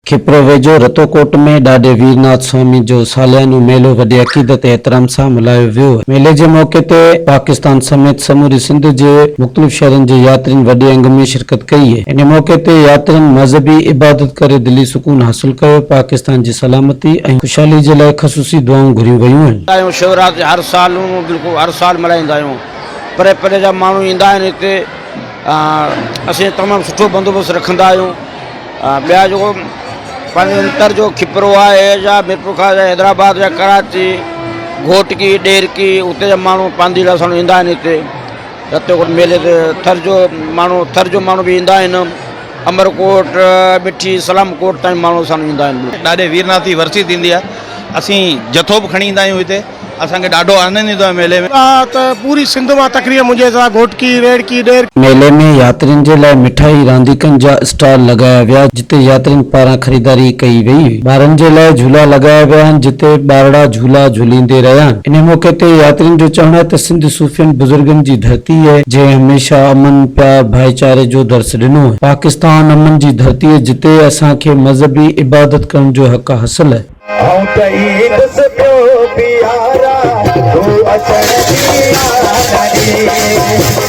खिप्रो वेझो रतोकोट में ॾाढे वीरनाथ स्वामी जो सालियानो मेलो वॾे अक़ीदत ऐं एहतराम सां मल्हायो वियो। मेले जे मौक़े ते पाकिस्तान समेत समूरी सिंध जे मुख़्तलिफ़ शहरनि जे यात्रियुनि वॾे अंग में शिरकत कई है। इन मौक़े ते यात्रियुनि मज़हबी इबादत करे दिली सुकून हासिल कयो। पाकिस्तान जी सलामती ऐं ख़ुशहाली जे लाइ ख़सूसी दुआऊं घुरियूं वयूं आहिनि। शिवरात्रि हर साल बिल्कुलु हर साल मल्हाईंदा आहियूं। परे परे जा माण्हू ईंदा आहिनि हिते। असीं तमामु सुठो बंदोबस्तु रखंदा आहियूं। ॿिया जेको पंहिंजे अंतर जो खिपरो आहे या मिरपुर खां हैदराबाद या कराची घोटकी ॾेरकी उते जा माण्हू पंहिंजी लाइ ईंदा आहिनि हिते रतोकोट मेले ते। थर जो माण्हू बि ईंदा आहिनि। अमरकोट मिठी सलामकोट ताईं माण्हू असां ईंदा आहिनि। ॾाढे वीरनाथ जी वरसी थींदी आहे। असीं जथो बि खणी ईंदा आहियूं हिते। असांखे ॾाढो आनंद ईंदो आहे मेले में। त पूरी सिंध मां तकरीबन मुंहिंजे हिसाब घोटकी रेड़की ॾेर मेले में यात्रियुनि जे लाइ मिठाई रांदीकनि जा स्टॉल लगाया विया जिते यात्रियुनि पारां ख़रीदारी कई वई। ॿारनि जे लाइ झूला लगाया विया आहिनि जिते ॿारड़ा झूला झूलींदे रहिया आहिनि। इन मौक़े ते यात्रियुनि जो चवणु आहे त सिंध सूफ़ियनि बुज़ुर्गनि जी धरती आहे जंहिं हमेशह अमन प्यार भाईचारे जो दर्स ॾिनो आहे। पाकिस्तान अमन जी धरती आहे जिते असांखे मज़हबी इबादत करण जो हक़ हासिल आहे।